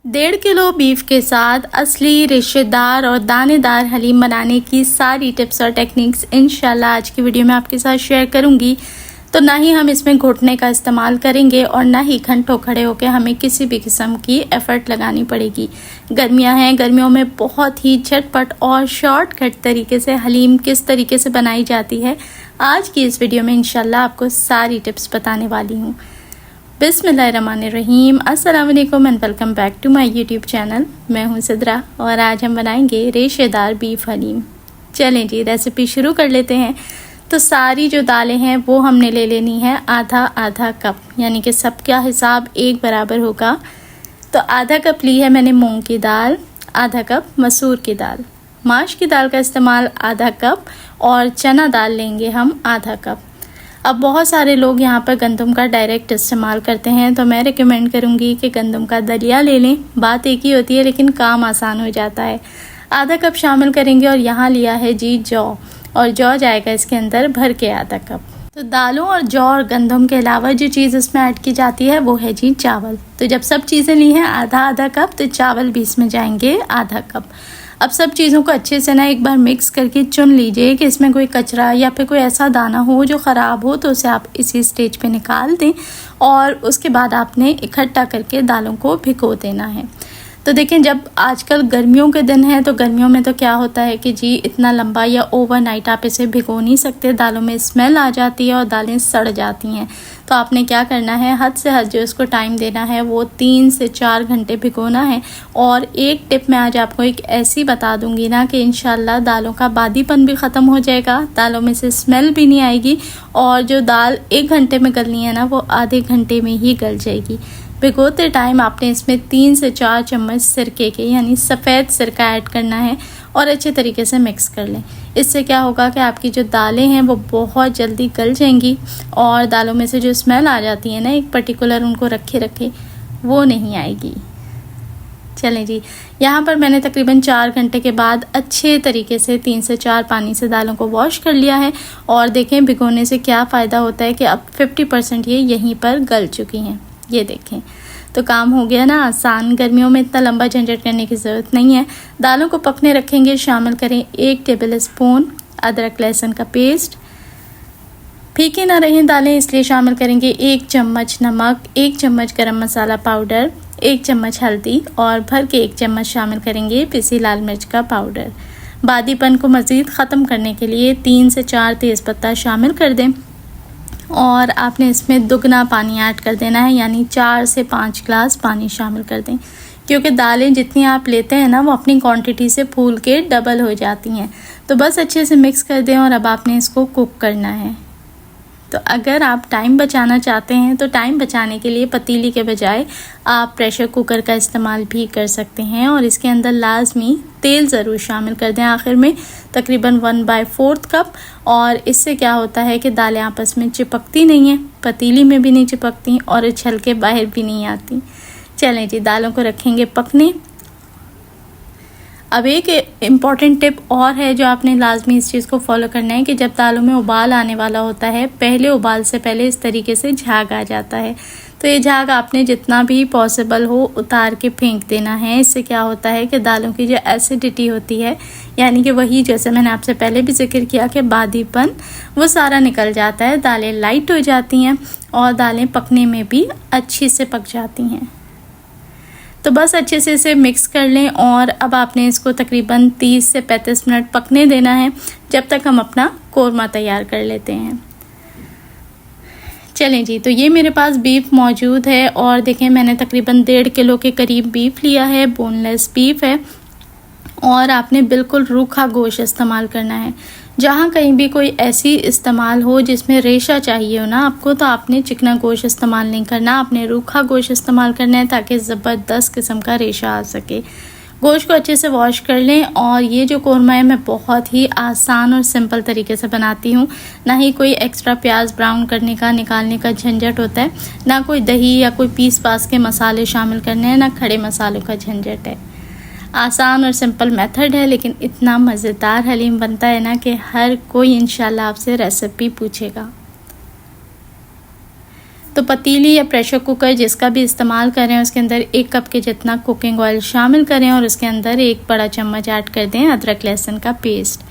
1.5 kilo beef के साथ असली रेशेदार और दानेदार हलीम बनाने की सारी टिप्स और टेक्निक्स इंशाल्लाह आज की वीडियो में आपके साथ शेयर करूंगी। तो ना ही हम इसमें घुटने का इस्तेमाल करेंगे और ना ही घंटों खड़े होकर हमें किसी भी किस्म की एफ़र्ट लगानी पड़ेगी। गर्मियां हैं, गर्मियों में बहुत ही झटपट और शॉर्टकट तरीके से हलीम किस तरीके से बनाई जाती है, आज की इस वीडियो में इंशाल्लाह आपको सारी टिप्स बताने वाली हूँ। बिस्मिल्लाहिर्रहमानिर्रहीम, अस्सलाम वालेकुम and welcome back to my YouTube channel. मैं हूं सिद्रा और आज हम बनाएंगे रेशेदार बीफ हलीम। चलें जी, रेसिपी शुरू कर लेते हैं। तो सारी जो दालें हैं वो हमने ले लेनी है आधा आधा कप, यानी कि सबका हिसाब एक बराबर होगा। तो आधा कप ली है मैंने मूंग की दाल, आधा कप मसूर की दाल, माश की दाल का इस्तेमाल आधा कप और चना दाल लेंगे हम आधा कप। अब बहुत सारे लोग यहाँ पर गंदम का डायरेक्ट इस्तेमाल करते हैं, तो मैं रिकमेंड करूँगी कि गंदम का दलिया ले लें। बात एक ही होती है लेकिन काम आसान हो जाता है। आधा कप शामिल करेंगे और यहाँ लिया है जी जौ, और जौ जाएगा इसके अंदर भर के आधा कप। तो दालों और जौ और गंदम के अलावा जो चीज़ इसमें ऐड की जाती है वो है जी चावल। तो जब सब चीज़ें ली हैं आधा आधा कप, तो चावल भी इसमें जाएंगे आधा कप। अब सब चीज़ों को अच्छे से ना एक बार मिक्स करके चुन लीजिए कि इसमें कोई कचरा या फिर कोई ऐसा दाना हो जो ख़राब हो, तो उसे आप इसी स्टेज पे निकाल दें और उसके बाद आपने इकट्ठा करके दालों को भिगो देना है। तो देखें, जब आजकल गर्मियों के दिन हैं तो गर्मियों में तो क्या होता है कि जी इतना लंबा या ओवरनाइट आप इसे भिगो नहीं सकते, दालों में स्मेल आ जाती है और दालें सड़ जाती हैं। तो आपने क्या करना है, हद से हद जो इसको टाइम देना है वो 3 से 4 घंटे भिगोना है। और एक टिप मैं आज आपको एक ऐसी बता दूंगी ना कि इंशाल्लाह दालों का बादीपन भी ख़त्म हो जाएगा, दालों में से स्मेल भी नहीं आएगी और जो दाल 1 घंटे में गलनी है ना वो आधे घंटे में ही गल जाएगी। भिगोते टाइम आपने इसमें 3 से 4 चम्मच सिरके के यानी सफ़ेद सिरका ऐड करना है और अच्छे तरीके से मिक्स कर लें। इससे क्या होगा कि आपकी जो दालें हैं वो बहुत जल्दी गल जाएंगी और दालों में से जो स्मेल आ जाती है ना एक पर्टिकुलर उनको रखे रखे, वो नहीं आएगी। चलें जी, यहाँ पर मैंने तकरीबन 4 घंटे के बाद अच्छे तरीके से 3 से 4 पानी से दालों को वॉश कर लिया है। और देखें भिगोने से क्या फ़ायदा होता है कि अब 50% ये यहीं पर गल चुकी हैं। ये देखें, तो काम हो गया ना आसान। गर्मियों में इतना लंबा झंझट करने की ज़रूरत नहीं है। दालों को पकने रखेंगे। शामिल करें 1 टेबल स्पून अदरक लहसुन का पेस्ट। फीकी ना रहें दालें इसलिए शामिल करेंगे 1 चम्मच नमक, 1 चम्मच गरम मसाला पाउडर, 1 चम्मच हल्दी और भर के 1 चम्मच शामिल करेंगे पिसी लाल मिर्च का पाउडर। बादीपन को मज़ीद ख़त्म करने के लिए 3 से 4 तेज़पत्ता शामिल कर दें और आपने इसमें दुगना पानी ऐड कर देना है, यानी 4 से 5 ग्लास पानी शामिल कर दें, क्योंकि दालें जितनी आप लेते हैं ना वो अपनी क्वांटिटी से फूल के डबल हो जाती हैं। तो बस अच्छे से मिक्स कर दें और अब आपने इसको कुक करना है। तो अगर आप टाइम बचाना चाहते हैं तो टाइम बचाने के लिए पतीली के बजाय आप प्रेशर कुकर का इस्तेमाल भी कर सकते हैं और इसके अंदर लाजमी तेल ज़रूर शामिल कर दें आखिर में, तकरीबन 1/4 कप। और इससे क्या होता है कि दालें आपस में चिपकती नहीं हैं, पतीली में भी नहीं चिपकती और उछल के बाहर भी नहीं आती। चलें जी, दालों को रखेंगे पकने। अब एक इम्पॉर्टेंट टिप और है जो आपने लाजमी इस चीज़ को फॉलो करना है कि जब दालों में उबाल आने वाला होता है, पहले उबाल से पहले इस तरीके से झाग आ जाता है। तो ये झाग आपने जितना भी पॉसिबल हो उतार के फेंक देना है। इससे क्या होता है कि दालों की जो एसिडिटी होती है, यानी कि वही जैसे मैंने आपसे पहले भी जिक्र किया कि बादीपन, वो सारा निकल जाता है, दालें लाइट हो जाती हैं और दालें पकने में भी अच्छी से पक जाती हैं। तो बस अच्छे से इसे मिक्स कर लें और अब आपने इसको तकरीबन 30 से 35 मिनट पकने देना है, जब तक हम अपना कोरमा तैयार कर लेते हैं। चलें जी, तो ये मेरे पास बीफ मौजूद है और देखें मैंने तकरीबन 1.5 किलो के करीब बीफ लिया है, बोनलेस बीफ है और आपने बिल्कुल रूखा गोश्त इस्तेमाल करना है। जहाँ कहीं भी कोई ऐसी इस्तेमाल हो जिसमें रेशा चाहिए हो ना आपको, तो आपने चिकना गोश्त इस्तेमाल नहीं करना, आपने रूखा गोश्त इस्तेमाल करना है ताकि ज़बरदस्त किस्म का रेशा आ सके। गोश्त को अच्छे से वॉश कर लें और ये जो कोरमा है मैं बहुत ही आसान और सिंपल तरीके से बनाती हूँ। ना ही कोई एक्स्ट्रा प्याज ब्राउन करने का निकालने का झंझट होता है, ना कोई दही या कोई पीस पास के मसाले शामिल करने हैं, ना खड़े मसालों का झंझट है। आसान और सिंपल मेथड है, लेकिन इतना मज़ेदार हलीम बनता है ना कि हर कोई इंशाल्लाह आपसे रेसिपी पूछेगा। तो पतीली या प्रेशर कुकर जिसका भी इस्तेमाल करें उसके अंदर 1 कप के जितना कुकिंग ऑयल शामिल करें और उसके अंदर 1 बड़ा चम्मच ऐड कर दें अदरक लहसुन का पेस्ट।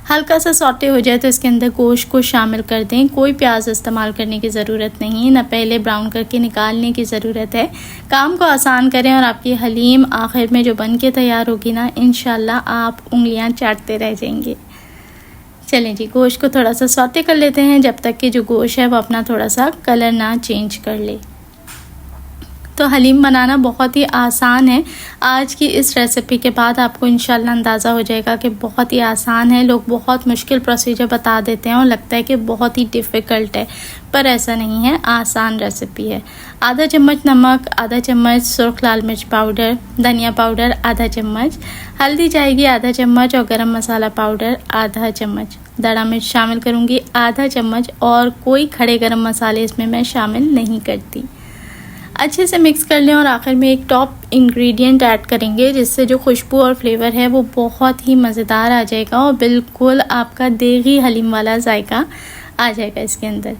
हल्का सा सौटे हो जाए तो इसके अंदर गोश्त को शामिल कर दें। कोई प्याज इस्तेमाल करने की ज़रूरत नहीं, ना पहले ब्राउन करके निकालने की ज़रूरत है। काम को आसान करें और आपकी हलीम आखिर में जो बन के तैयार होगी ना, इंशाल्लाह आप उंगलियां चाटते रह जाएंगे। चलें जी, गोश्त को थोड़ा सा सौटे कर लेते हैं जब तक कि जो गोश्त है वो अपना थोड़ा सा कलर ना चेंज कर ले। तो हलीम बनाना बहुत ही आसान है। आज की इस रेसिपी के बाद आपको इंशाल्लाह अंदाज़ा हो जाएगा कि बहुत ही आसान है। लोग बहुत मुश्किल प्रोसीजर बता देते हैं और लगता है कि बहुत ही डिफ़िकल्ट है, पर ऐसा नहीं है, आसान रेसिपी है। आधा चम्मच नमक, आधा चम्मच सुर्ख लाल मिर्च पाउडर, धनिया पाउडर आधा चम्मच, हल्दी जाएगी आधा चम्मच और गरम मसाला पाउडर आधा चम्मच, दड़ा मिर्च शामिल करूँगी आधा चम्मच और कोई खड़े गरम मसाले इसमें मैं शामिल नहीं करती। अच्छे से मिक्स कर लें और आखिर में एक टॉप इंग्रेडिएंट ऐड करेंगे जिससे जो खुशबू और फ्लेवर है वो बहुत ही मज़ेदार आ जाएगा और बिल्कुल आपका देगी हलीम वाला जायका आ जाएगा इसके अंदर।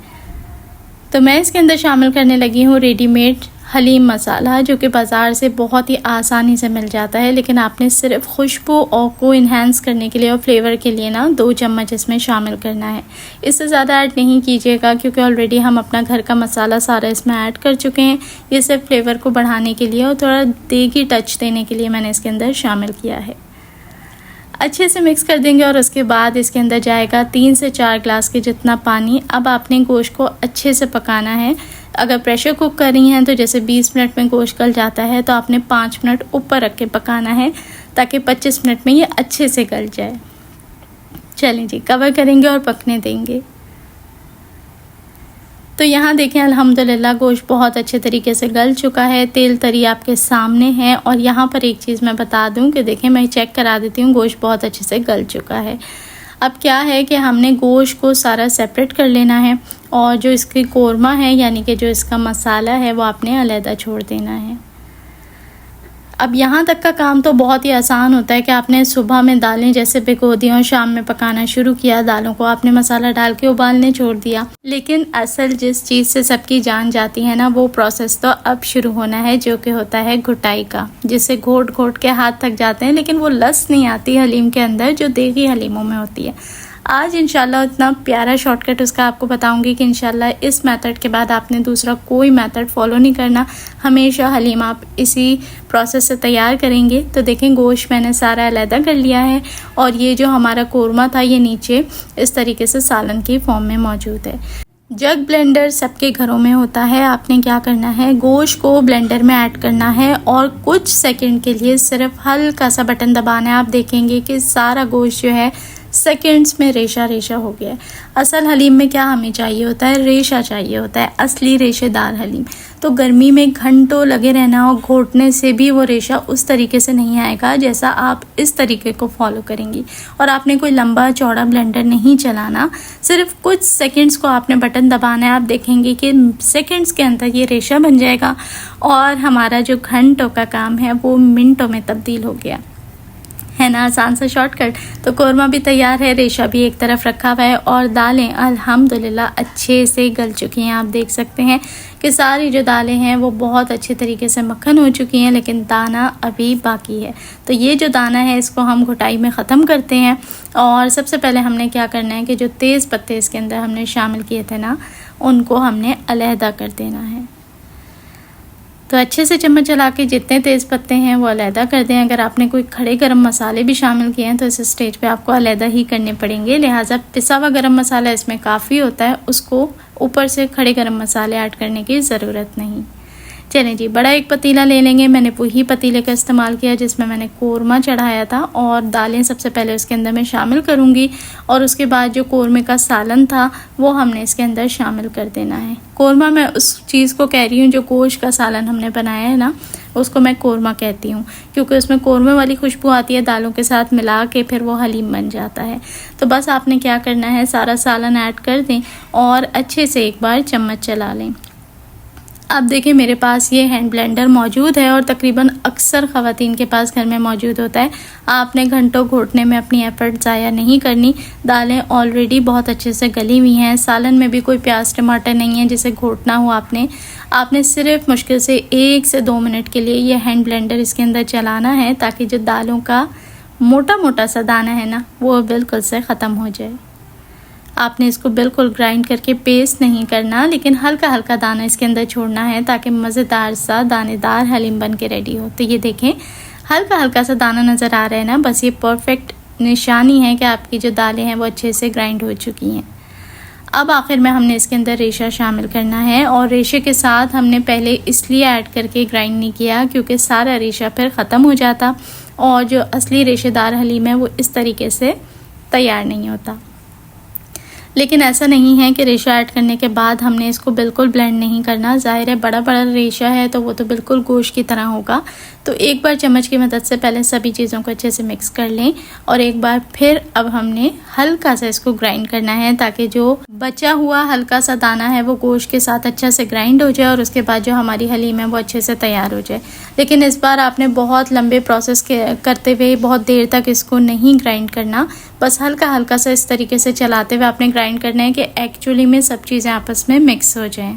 तो मैं इसके अंदर शामिल करने लगी हूँ रेडीमेड हलीम मसाला, जो कि बाज़ार से बहुत ही आसानी से मिल जाता है, लेकिन आपने सिर्फ खुशबू और को इन्हेंस करने के लिए और फ्लेवर के लिए ना 2 चम्मच इसमें शामिल करना है। इससे ज़्यादा ऐड नहीं कीजिएगा क्योंकि ऑलरेडी हम अपना घर का मसाला सारा इसमें ऐड कर चुके हैं। ये सिर्फ फ्लेवर को बढ़ाने के लिए और थोड़ा देगी टच देने के लिए मैंने इसके अंदर शामिल किया है। अच्छे से मिक्स कर देंगे और उसके बाद इसके अंदर जाएगा 3 से 4 ग्लास के जितना पानी। अब आपने गोश्त को अच्छे से पकाना है। अगर प्रेशर कुक कर रही हैं तो जैसे 20 मिनट में गोश्त गल जाता है, तो आपने 5 मिनट ऊपर रख के पकाना है ताकि 25 मिनट में ये अच्छे से गल जाए। चलें जी, कवर करेंगे और पकने देंगे। तो यहाँ देखें अल्हम्दुलिल्लाह गोश्त बहुत अच्छे तरीके से गल चुका है, तेल तरी आपके सामने है। और यहाँ पर एक चीज़ मैं बता दूँ कि देखें, मैं चेक करा देती हूँ, गोश्त बहुत अच्छे से गल चुका है। अब क्या है कि हमने गोश्त को सारा सेपरेट कर लेना है और जो इसकी कोरमा है यानी कि जो इसका मसाला है वो आपने अलहदा छोड़ देना है। अब यहाँ तक का काम तो बहुत ही आसान होता है कि आपने सुबह में दालें जैसे भिगो दी और शाम में पकाना शुरू किया, दालों को आपने मसाला डाल के उबालने छोड़ दिया। लेकिन असल जिस चीज़ से सबकी जान जाती है ना, वो प्रोसेस तो अब शुरू होना है, जो कि होता है घुटाई का, जिससे घोट घोट के हाथ थक जाते हैं, लेकिन वो लस नहीं आती हलीम के अंदर जो देगी हलीमों में होती है। आज इंशाल्लाह इतना प्यारा शॉर्टकट उसका आपको बताऊंगी कि इंशाल्लाह इस मेथड के बाद आपने दूसरा कोई मेथड फॉलो नहीं करना, हमेशा हलीम आप इसी प्रोसेस से तैयार करेंगे। तो देखें, गोश्त मैंने सारा अलहदा कर लिया है और ये जो हमारा कोरमा था ये नीचे इस तरीके से सालन की फॉर्म में मौजूद है। जग ब्लेंडर सबके घरों में होता है। आपने क्या करना है, गोश्त को ब्लेंडर में ऐड करना है और कुछ सेकंड के लिए सिर्फ हल्का सा बटन दबाना है। आप देखेंगे कि सारा गोश्त जो है सेकंड्स में रेशा रेशा हो गया है। असल हलीम में क्या हमें चाहिए होता है, रेशा चाहिए होता है, असली रेशेदार हलीम। तो गर्मी में घंटों लगे रहना और घोटने से भी वो रेशा उस तरीके से नहीं आएगा जैसा आप इस तरीके को फॉलो करेंगी। और आपने कोई लंबा चौड़ा ब्लेंडर नहीं चलाना, सिर्फ कुछ सेकंड्स को आपने बटन दबाना है। आप देखेंगे कि सेकंड्स के अंदर ये रेशा बन जाएगा और हमारा जो घंटों का काम है वो मिनटों में तब्दील हो गया है ना, आसान सा शॉर्टकट। तो कोरमा भी तैयार है, रेशा भी एक तरफ रखा हुआ है और दालें अल्हम्दुलिल्लाह अच्छे से गल चुकी हैं। आप देख सकते हैं कि सारी जो दालें हैं वो बहुत अच्छे तरीके से मक्खन हो चुकी हैं, लेकिन दाना अभी बाकी है। तो ये जो दाना है इसको हम घुटाई में ख़त्म करते हैं। और सबसे पहले हमने क्या करना है कि जो तेज़ पत्ते इसके अंदर हमने शामिल किए थे ना, उनको हमने अलहदा कर देना है। तो अच्छे से चम्मच चला के जितने तेज़ पत्ते हैं वो अलहदा कर दें। अगर आपने कोई खड़े गरम मसाले भी शामिल किए हैं तो इस स्टेज पे आपको अलहदा ही करने पड़ेंगे, लिहाजा पिसा हुआ गरम मसाला इसमें काफ़ी होता है, उसको ऊपर से खड़े गरम मसाले ऐड करने की ज़रूरत नहीं। चलें जी, बड़ा एक पतीला ले लेंगे। मैंने वही पतीले का इस्तेमाल किया जिसमें मैंने कोरमा चढ़ाया था और दालें सबसे पहले उसके अंदर मैं शामिल करूँगी और उसके बाद जो कोरमे का सालन था वो हमने इसके अंदर शामिल कर देना है। कोरमा मैं उस चीज़ को कह रही हूँ जो गोश्त का सालन हमने बनाया है ना, उसको मैं कोरमा कहती हूँ, क्योंकि उसमें कोरमे वाली खुशबू आती है, दालों के साथ मिला के फिर वो हलीम बन जाता है। तो बस आपने क्या करना है, सारा सालन ऐड कर दें और अच्छे से एक बार चम्मच चला लें। अब देखिए मेरे पास ये हैंड ब्लेंडर मौजूद है और तकरीबन अक्सर ख़वातीन के पास घर में मौजूद होता है। आपने घंटों घोटने में अपनी एफ़र्ट ज़ाया नहीं करनी। दालें ऑलरेडी बहुत अच्छे से गली हुई हैं, सालन में भी कोई प्याज टमाटर नहीं है जिसे घोटना हो आपने सिर्फ मुश्किल से 1 से 2 मिनट के लिए ये हैंड ब्लेंडर इसके अंदर चलाना है ताकि जो दालों का मोटा मोटा सा दाना है ना वो बिल्कुल से ख़त्म हो जाए। आपने इसको बिल्कुल ग्राइंड करके पेस्ट नहीं करना, लेकिन हल्का हल्का दाना इसके अंदर छोड़ना है ताकि मज़ेदार सा दानेदार हलीम बन के रेडी हो। तो ये देखें हल्का हल्का सा दाना नज़र आ रहा है ना, बस ये परफेक्ट निशानी है कि आपकी जो दालें हैं वो अच्छे से ग्राइंड हो चुकी हैं। अब आखिर में हमने इसके अंदर रेशा शामिल करना है और रेशे के साथ हमने पहले इसलिए ऐड करके ग्राइंड नहीं किया क्योंकि सारा रेशा फिर ख़त्म हो जाता और जो असली रेशेदार हलीम है वो इस तरीके से तैयार नहीं होता। लेकिन ऐसा नहीं है कि रेशा ऐड करने के बाद हमने इसको बिल्कुल ब्लेंड नहीं करना। ज़ाहिर है बड़ा बड़ा रेशा है तो वो तो बिल्कुल गोश्त की तरह होगा। तो एक बार चम्मच की मदद से पहले सभी चीज़ों को अच्छे से मिक्स कर लें और एक बार फिर अब हमने हल्का सा इसको ग्राइंड करना है ताकि जो बचा हुआ हल्का सा दाना है वो गोश्त के साथ अच्छा से ग्राइंड हो जाए और उसके बाद जो हमारी हलीम है वो अच्छे से तैयार हो जाए। लेकिन इस बार आपने बहुत लंबे प्रोसेस करते हुए बहुत देर तक इसको नहीं ग्राइंड करना, बस हल्का हल्का सा इस तरीके से चलाते हुए आपने ग्राइंड करना है कि एक्चुअली में सब चीज़ें आपस में मिक्स हो जाएं।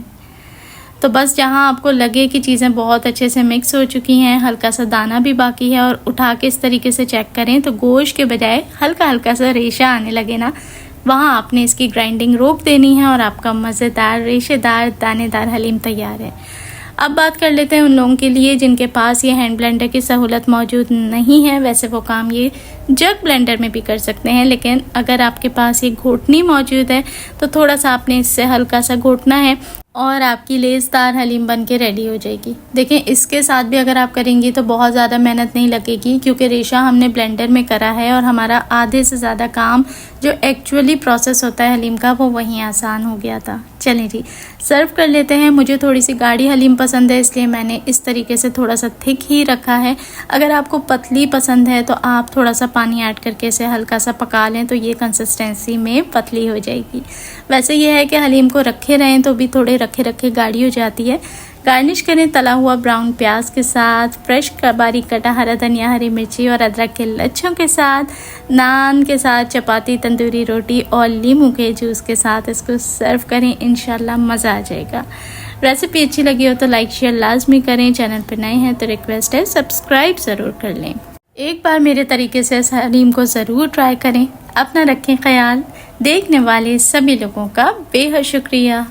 तो बस जहाँ आपको लगे कि चीज़ें बहुत अच्छे से मिक्स हो चुकी हैं, हल्का सा दाना भी बाकी है और उठा के इस तरीके से चेक करें तो गोश्त के बजाय हल्का हल्का सा रेशा आने लगे ना, वहाँ आपने इसकी ग्राइंडिंग रोक देनी है और आपका मज़ेदार रेशेदार दानेदार हलीम तैयार है। अब बात कर लेते हैं उन लोगों के लिए जिनके पास ये हैंड ब्लेंडर की सहूलत मौजूद नहीं है। वैसे वो काम ये जग ब्लेंडर में भी कर सकते हैं, लेकिन अगर आपके पास ये घोटनी मौजूद है तो थोड़ा सा आपने इससे हल्का सा घोटना है और आपकी लेसदार हलीम बन के रेडी हो जाएगी। देखें इसके साथ भी अगर आप करेंगी तो बहुत ज़्यादा मेहनत नहीं लगेगी क्योंकि रेशा हमने ब्लेंडर में करा है और हमारा आधे से ज़्यादा काम जो एक्चुअली प्रोसेस होता है हलीम का वो वहीं आसान हो गया था। चलें जी सर्व कर लेते हैं। मुझे थोड़ी सी गाढ़ी हलीम पसंद है इसलिए मैंने इस तरीके से थोड़ा सा थिक ही रखा है। अगर आपको पतली पसंद है तो आप थोड़ा सा पानी ऐड करके इसे हल्का सा पका लें तो ये कंसिस्टेंसी में पतली हो जाएगी। वैसे ये है कि हलीम को रखे रहें तो भी थोड़े रखे रखे गाढ़ी हो जाती है। गार्निश करें तला हुआ ब्राउन प्याज के साथ, फ्रेश बारीक कटा हरा धनिया, हरी मिर्ची और अदरक के लच्छों के साथ, नान के साथ, चपाती, तंदूरी रोटी और नींबू के जूस के साथ इसको सर्व करें। इंशाल्लाह मज़ा आ जाएगा। रेसिपी अच्छी लगी हो तो लाइक शेयर लाजमी करें। चैनल पर नए हैं तो रिक्वेस्ट है सब्सक्राइब ज़रूर कर लें। एक बार मेरे तरीके से इस हलीम को ज़रूर ट्राई करें। अपना रखें ख्याल। देखने वाले सभी लोगों का बेहद शुक्रिया।